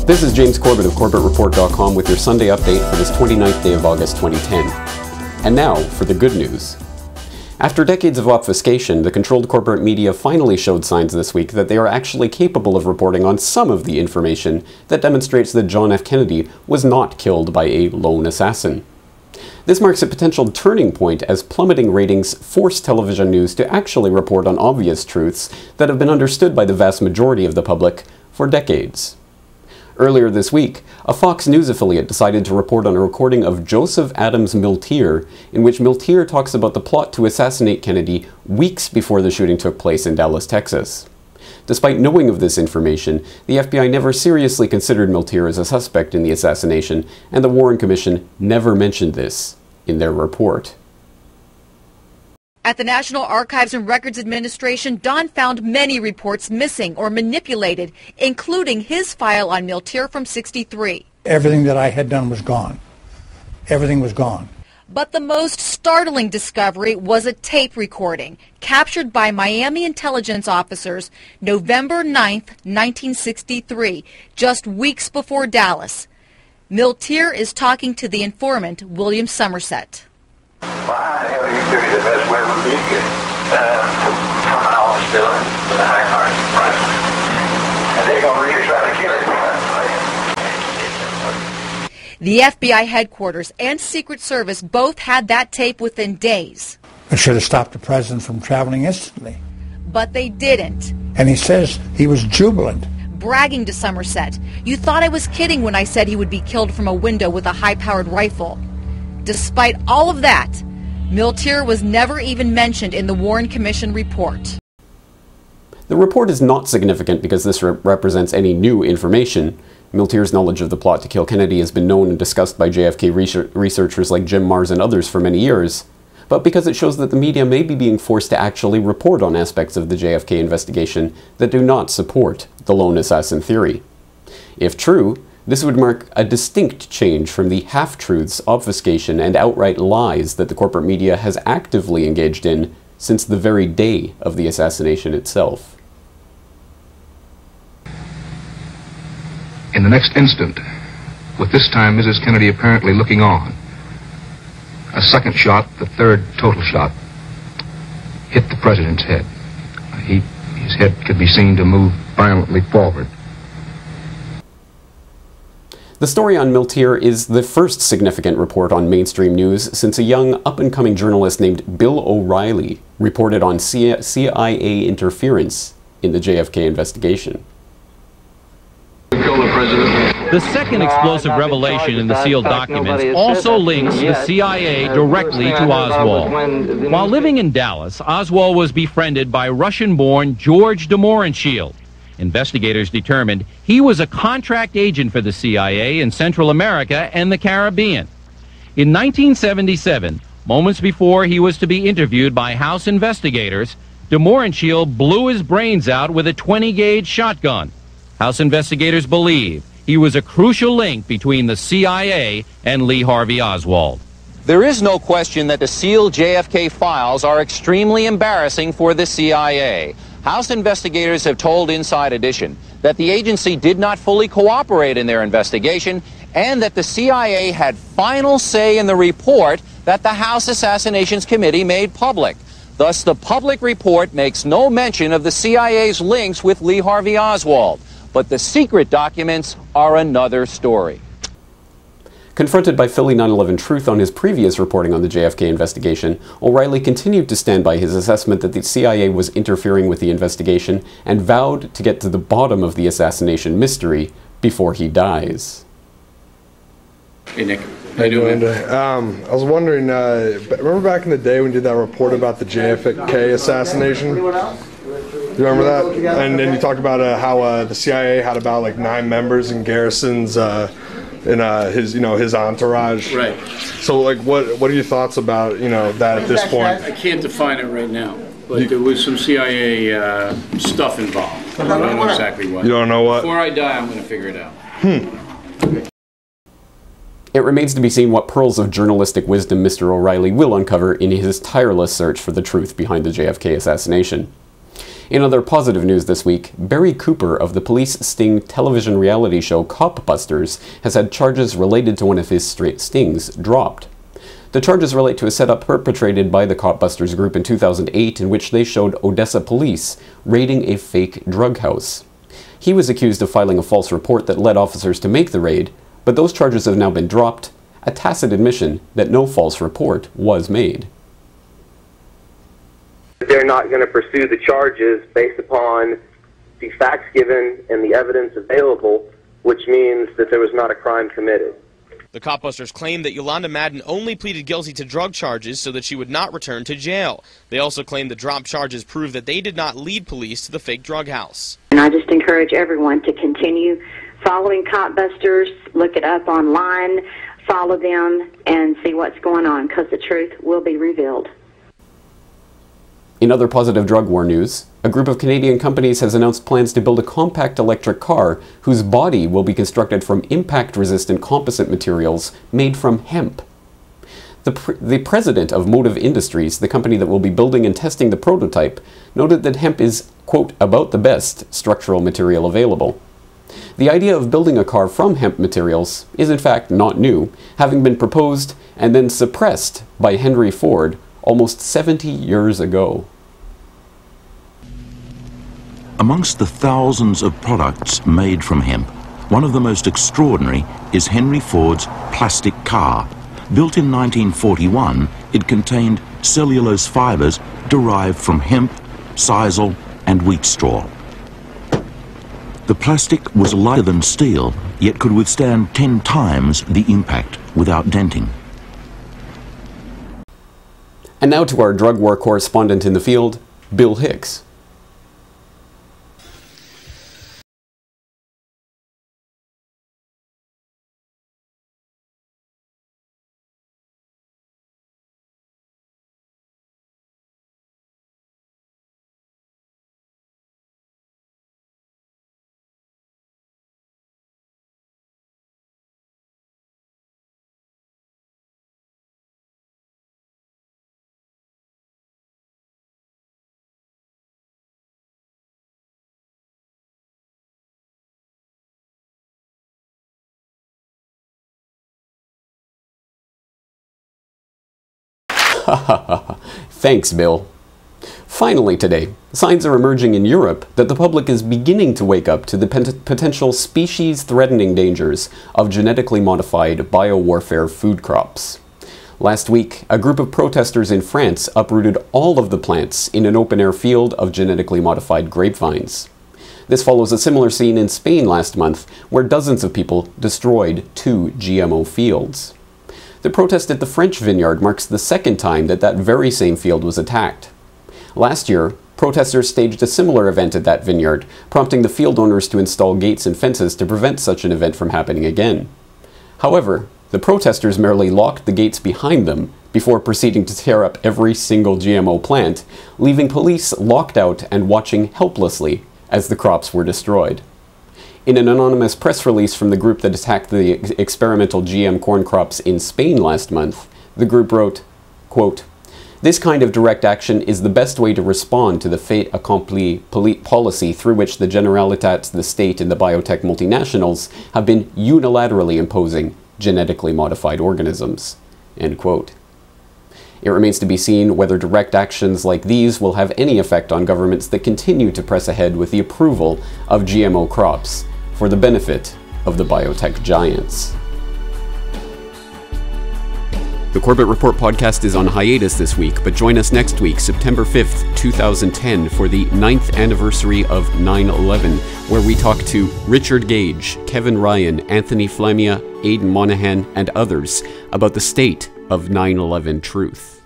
This is James Corbett of CorbettReport.com with your Sunday update for this 29th day of August 2010. And now for the good news. After decades of obfuscation, the controlled corporate media finally showed signs this week that they are actually capable of reporting on some of the information that demonstrates that John F. Kennedy was not killed by a lone assassin. This marks a potential turning point as plummeting ratings force television news to actually report on obvious truths that have been understood by the vast majority of the public for decades. Earlier this week, a Fox News affiliate decided to report on a recording of Joseph Adams Milteer, in which Milteer talks about the plot to assassinate Kennedy weeks before the shooting took place in Dallas, Texas. Despite knowing of this information, the FBI never seriously considered Milteer as a suspect in the assassination, and the Warren Commission never mentioned this in their report. At the National Archives and Records Administration, Don found many reports missing or manipulated, including his file on Milteer from '63. Everything that I had done was gone. Everything was gone. But the most startling discovery was a tape recording captured by Miami intelligence officers November 9th, 1963, just weeks before Dallas. Milteer is talking to the informant, William Somerset. Why the hell you figure the best way would be to get from an office building with a high-powered rifle? And they're going to really try to kill it. The FBI headquarters and Secret Service both had that tape within days. It should have stopped the president from traveling instantly. But they didn't. And he says he was jubilant. Bragging to Somerset, "You thought I was kidding when I said he would be killed from a window with a high-powered rifle." Despite all of that, Milteer was never even mentioned in the Warren Commission report. The report is not significant because this represents any new information. Milteer's knowledge of the plot to kill Kennedy has been known and discussed by JFK researchers like Jim Marrs and others for many years, but because it shows that the media may be being forced to actually report on aspects of the JFK investigation that do not support the lone assassin theory. If true, this would mark a distinct change from the half-truths, obfuscation, and outright lies that the corporate media has actively engaged in since the very day of the assassination itself. In the next instant, with this time Mrs. Kennedy apparently looking on, a second shot, the third total shot, hit the president's head. His head could be seen to move violently forward. The story on Milteer is the first significant report on mainstream news since a young, up-and-coming journalist named Bill O'Reilly reported on CIA interference in the JFK investigation. The second explosive revelation in the sealed documents also links the CIA directly to Oswald. While living in Dallas, Oswald was befriended by Russian-born George de Mohrenschildt. Investigators determined he was a contract agent for the CIA in Central America and the Caribbean. In 1977, moments before he was to be interviewed by House investigators, de Mohrenschildt blew his brains out with a 20-gauge shotgun. House investigators believe he was a crucial link between the CIA and Lee Harvey Oswald. There is no question that the sealed JFK files are extremely embarrassing for the CIA. House investigators have told Inside Edition that the agency did not fully cooperate in their investigation and that the CIA had final say in the report that the House Assassinations Committee made public. Thus, the public report makes no mention of the CIA's links with Lee Harvey Oswald. But the secret documents are another story. Confronted by Philly 9/11 Truth on his previous reporting on the JFK investigation, O'Reilly continued to stand by his assessment that the CIA was interfering with the investigation and vowed to get to the bottom of the assassination mystery before he dies. Hey, Nick. How you doing, man? I was wondering, remember back in the day when you did that report about the JFK assassination? You remember that? And then you talked about how the CIA had about like 9 members in Garrison's in his entourage. Right. So like what are your thoughts about that at this point? I can't define it right now, but there was some CIA stuff involved. I don't know exactly what. You don't know what? Before I die, I'm going to figure it out. It remains to be seen what pearls of journalistic wisdom Mr. O'Reilly will uncover in his tireless search for the truth behind the JFK assassination. In other positive news this week, Barry Cooper of the police sting television reality show KopBusters has had charges related to one of his stings dropped. The charges relate to a setup perpetrated by the KopBusters group in 2008 in which they showed Odessa police raiding a fake drug house. He was accused of filing a false report that led officers to make the raid, but those charges have now been dropped, a tacit admission that no false report was made. They're not going to pursue the charges based upon the facts given and the evidence available, which means that there was not a crime committed. The KopBusters claim that Yolanda Madden only pleaded guilty to drug charges so that she would not return to jail. They also claim the dropped charges prove that they did not lead police to the fake drug house. And I just encourage everyone to continue following KopBusters, look it up online, follow them, and see what's going on, because the truth will be revealed. In other positive drug war news, a group of Canadian companies has announced plans to build a compact electric car whose body will be constructed from impact-resistant composite materials made from hemp. The president of Motive Industries, the company that will be building and testing the prototype, noted that hemp is, quote, about the best structural material available. The idea of building a car from hemp materials is in fact not new, having been proposed and then suppressed by Henry Ford almost 70 years ago. Amongst the thousands of products made from hemp, one of the most extraordinary is Henry Ford's plastic car. Built in 1941, it contained cellulose fibers derived from hemp, sisal, and wheat straw. The plastic was lighter than steel, yet could withstand 10 times the impact without denting. And now to our drug war correspondent in the field, Bill Hicks. Thanks, Bill. Finally today, signs are emerging in Europe that the public is beginning to wake up to the potential species-threatening dangers of genetically modified biowarfare food crops. Last week, a group of protesters in France uprooted all of the plants in an open-air field of genetically modified grapevines. This follows a similar scene in Spain last month, where dozens of people destroyed 2 GMO fields. The protest at the French vineyard marks the second time that very same field was attacked. Last year, protesters staged a similar event at that vineyard, prompting the field owners to install gates and fences to prevent such an event from happening again. However, the protesters merely locked the gates behind them before proceeding to tear up every single GMO plant, leaving police locked out and watching helplessly as the crops were destroyed. In an anonymous press release from the group that attacked the experimental GM corn crops in Spain last month, the group wrote, quote, "This kind of direct action is the best way to respond to the fait accompli policy through which the Generalitat, the state, and the biotech multinationals have been unilaterally imposing genetically modified organisms." End quote. It remains to be seen whether direct actions like these will have any effect on governments that continue to press ahead with the approval of GMO crops for the benefit of the biotech giants. The Corbett Report podcast is on hiatus this week, but join us next week, September 5th, 2010, for the 9th anniversary of 9/11, where we talk to Richard Gage, Kevin Ryan, Anthony Flamia, Aidan Monahan, and others about the state of 9/11 truth.